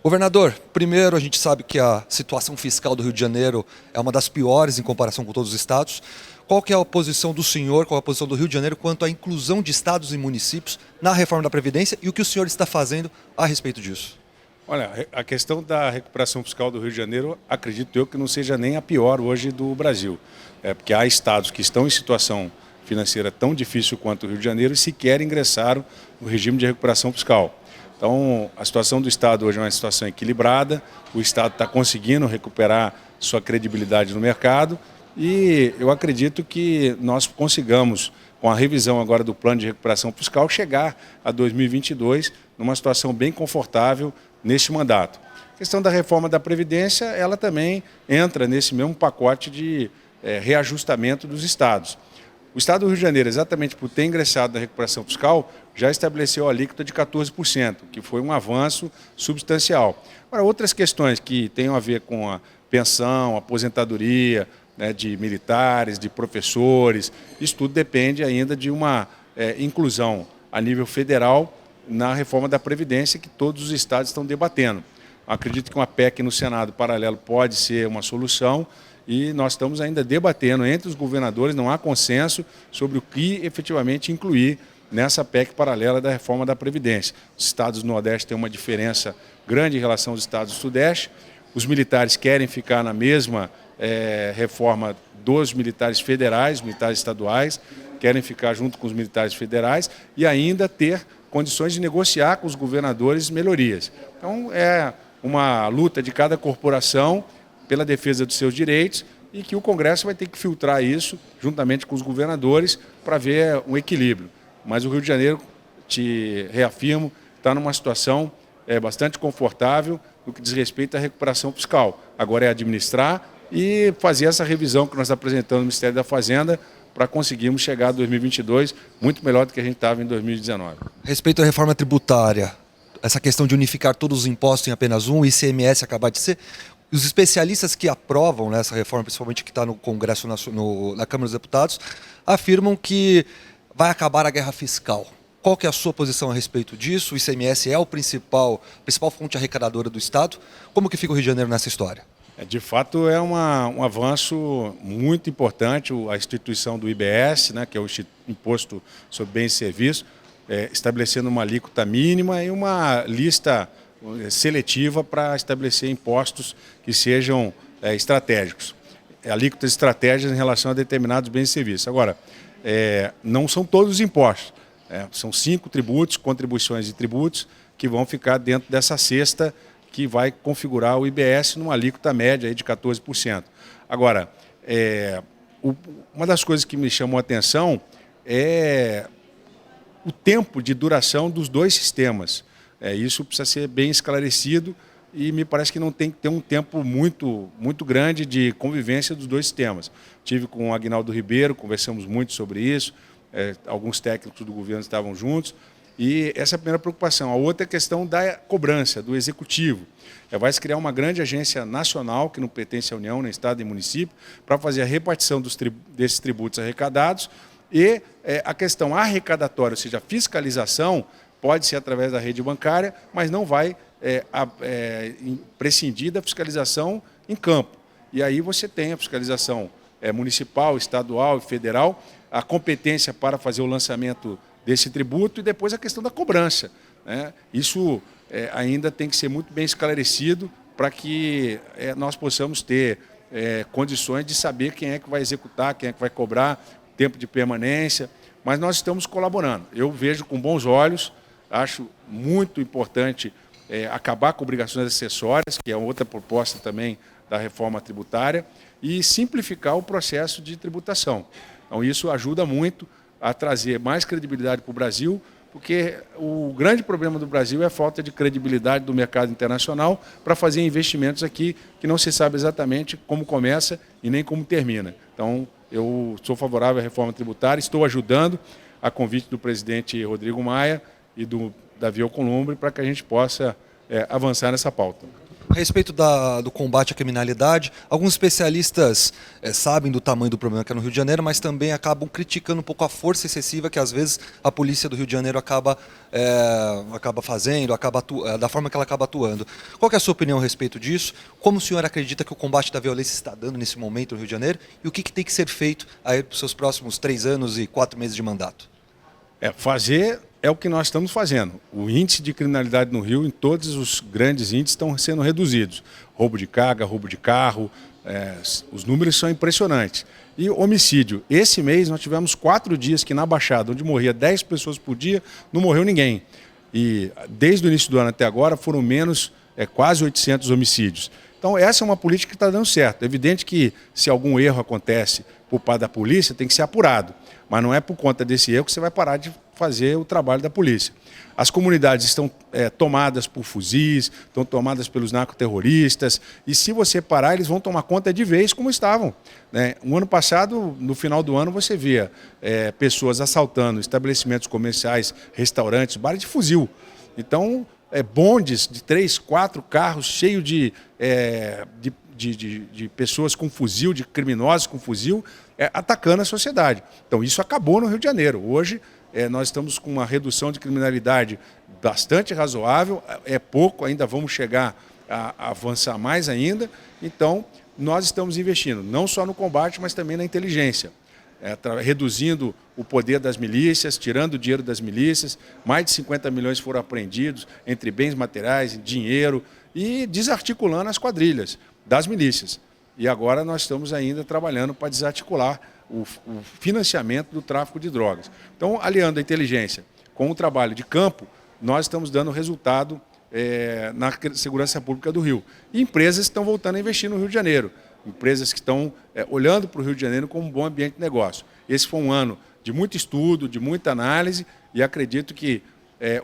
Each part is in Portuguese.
Governador, primeiro a gente sabe que a situação fiscal do Rio de Janeiro é uma das piores em comparação com todos os estados. Qual que é a posição do senhor, qual é a posição do Rio de Janeiro quanto à inclusão de estados e municípios na reforma da Previdência e o que o senhor está fazendo a respeito disso? Olha, a questão da recuperação fiscal do Rio de Janeiro, acredito eu que não seja nem a pior hoje do Brasil. Porque há estados que estão em situação financeira tão difícil quanto o Rio de Janeiro e sequer ingressaram no regime de recuperação fiscal. Então, a situação do Estado hoje é uma situação equilibrada, o Estado está conseguindo recuperar sua credibilidade no mercado e eu acredito que nós consigamos, com a revisão agora do plano de recuperação fiscal, chegar a 2022 numa situação bem confortável neste mandato. A questão da reforma da Previdência, ela também entra nesse mesmo pacote de reajustamento dos estados. O Estado do Rio de Janeiro, exatamente por ter ingressado na recuperação fiscal, já estabeleceu a alíquota de 14%, que foi um avanço substancial. Agora, outras questões que tenham a ver com a pensão, aposentadoria, né, de militares, de professores, isso tudo depende ainda de uma inclusão a nível federal na reforma da Previdência que todos os estados estão debatendo. Acredito que uma PEC no Senado paralelo pode ser uma solução e nós estamos ainda debatendo entre os governadores, não há consenso sobre o que efetivamente incluir nessa PEC paralela da reforma da Previdência. Os estados do Nordeste têm uma diferença grande em relação aos estados do Sudeste, os militares querem ficar na mesma reforma dos militares federais, militares estaduais, querem ficar junto com os militares federais e ainda ter condições de negociar com os governadores melhorias. Então, é uma luta de cada corporação pela defesa dos seus direitos e que o Congresso vai ter que filtrar isso juntamente com os governadores para ver um equilíbrio. Mas o Rio de Janeiro, te reafirmo, está numa situação bastante confortável no que diz respeito à recuperação fiscal. Agora é administrar e fazer essa revisão que nós apresentamos no Ministério da Fazenda para conseguirmos chegar a 2022 muito melhor do que a gente estava em 2019. Respeito à reforma tributária, essa questão de unificar todos os impostos em apenas um, o ICMS acabar de ser... Os especialistas que aprovam essa reforma, principalmente que está no Congresso, na Câmara dos Deputados, afirmam que vai acabar a guerra fiscal. Qual que é a sua posição a respeito disso? O ICMS é a principal fonte arrecadadora do Estado. Como que fica o Rio de Janeiro nessa história? De fato, é um avanço muito importante a instituição do IBS, né, que é o Imposto sobre Bens e Serviços, estabelecendo uma alíquota mínima e uma lista seletiva para estabelecer impostos que sejam estratégicos, alíquotas estratégicas em relação a determinados bens e serviços. Agora, não são todos os impostos, são 5 tributos, contribuições e tributos, que vão ficar dentro dessa cesta que vai configurar o IBS numa alíquota média aí de 14%. Agora, uma das coisas que me chamou a atenção é o tempo de duração dos dois sistemas. Isso precisa ser bem esclarecido e me parece que não tem que ter um tempo muito grande de convivência dos dois sistemas. Tive com o Aguinaldo Ribeiro, conversamos muito sobre isso, alguns técnicos do governo estavam juntos, e essa é a primeira preocupação. A outra é a questão da cobrança, do executivo. Vai se criar uma grande agência nacional, que não pertence à União, nem Estado e município, para fazer a repartição desses tributos arrecadados e a questão arrecadatória, ou seja, a fiscalização, pode ser através da rede bancária, mas não vai prescindir da fiscalização em campo. E aí você tem a fiscalização municipal, estadual e federal, a competência para fazer o lançamento desse tributo e depois a questão da cobrança, né? Isso ainda tem que ser muito bem esclarecido para que nós possamos ter condições de saber quem é que vai executar, quem é que vai cobrar, tempo de permanência, mas nós estamos colaborando. Eu vejo com bons olhos. Acho muito importante acabar com obrigações acessórias, que é outra proposta também da reforma tributária, e simplificar o processo de tributação. Então, isso ajuda muito a trazer mais credibilidade para o Brasil, porque o grande problema do Brasil é a falta de credibilidade do mercado internacional para fazer investimentos aqui que não se sabe exatamente como começa e nem como termina. Então, eu sou favorável à reforma tributária, estou ajudando a convite do presidente Rodrigo Maia e do Davi Alcolumbre para que a gente possa avançar nessa pauta. A respeito do combate à criminalidade, alguns especialistas sabem do tamanho do problema que é no Rio de Janeiro, mas também acabam criticando um pouco a força excessiva que às vezes a polícia do Rio de Janeiro acaba fazendo, da forma que ela acaba atuando. Qual que é a sua opinião a respeito disso? Como o senhor acredita que o combate da violência está dando nesse momento no Rio de Janeiro? E o que tem que ser feito aí para os seus próximos 3 anos e 4 meses de mandato? Fazer é o que nós estamos fazendo. O índice de criminalidade no Rio, em todos os grandes índices, estão sendo reduzidos. Roubo de carga, roubo de carro, os números são impressionantes. E homicídio. Esse mês nós tivemos 4 dias que na Baixada, onde morria 10 pessoas por dia, não morreu ninguém. E desde o início do ano até agora foram menos quase 800 homicídios. Então essa é uma política que está dando certo. É evidente que se algum erro acontece por parte da polícia, tem que ser apurado. Mas não é por conta desse erro que você vai parar de fazer o trabalho da polícia. As comunidades estão tomadas por fuzis, estão tomadas pelos narcoterroristas, e se você parar, eles vão tomar conta de vez como estavam. Né? O ano passado, no final do ano, você via pessoas assaltando estabelecimentos comerciais, restaurantes, bares de fuzil. Então, bondes de 3, 4 carros cheios de pessoas com fuzil, de criminosos com fuzil, atacando a sociedade. Então isso acabou no Rio de Janeiro. Hoje nós estamos com uma redução de criminalidade bastante razoável, é pouco, ainda vamos chegar a avançar mais ainda. Então nós estamos investindo não só no combate, mas também na inteligência. Reduzindo o poder das milícias, tirando o dinheiro das milícias, mais de 50 milhões foram apreendidos entre bens materiais, dinheiro, e desarticulando as quadrilhas das milícias. E agora nós estamos ainda trabalhando para desarticular o financiamento do tráfico de drogas. Então, aliando a inteligência com o trabalho de campo, nós estamos dando resultado na segurança pública do Rio. E empresas estão voltando a investir no Rio de Janeiro. Empresas que estão olhando para o Rio de Janeiro como um bom ambiente de negócio. Esse foi um ano de muito estudo, de muita análise, e acredito que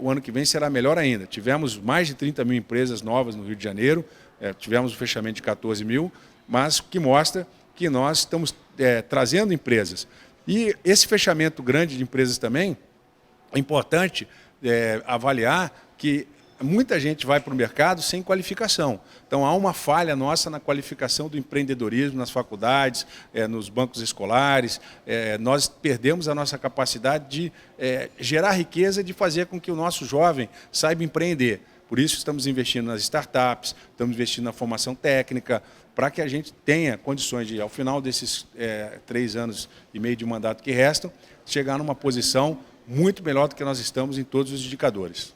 o ano que vem será melhor ainda. Tivemos mais de 30 mil empresas novas no Rio de Janeiro, tivemos o fechamento de 14 mil, mas que mostra que nós estamos trazendo empresas. E esse fechamento grande de empresas também, é importante avaliar que muita gente vai para o mercado sem qualificação. Então há uma falha nossa na qualificação do empreendedorismo nas faculdades, nos bancos escolares. Nós perdemos a nossa capacidade de gerar riqueza, de fazer com que o nosso jovem saiba empreender. Por isso estamos investindo nas startups, estamos investindo na formação técnica, para que a gente tenha condições de, ao final desses 3 anos e meio de mandato que restam, chegar numa posição muito melhor do que nós estamos em todos os indicadores.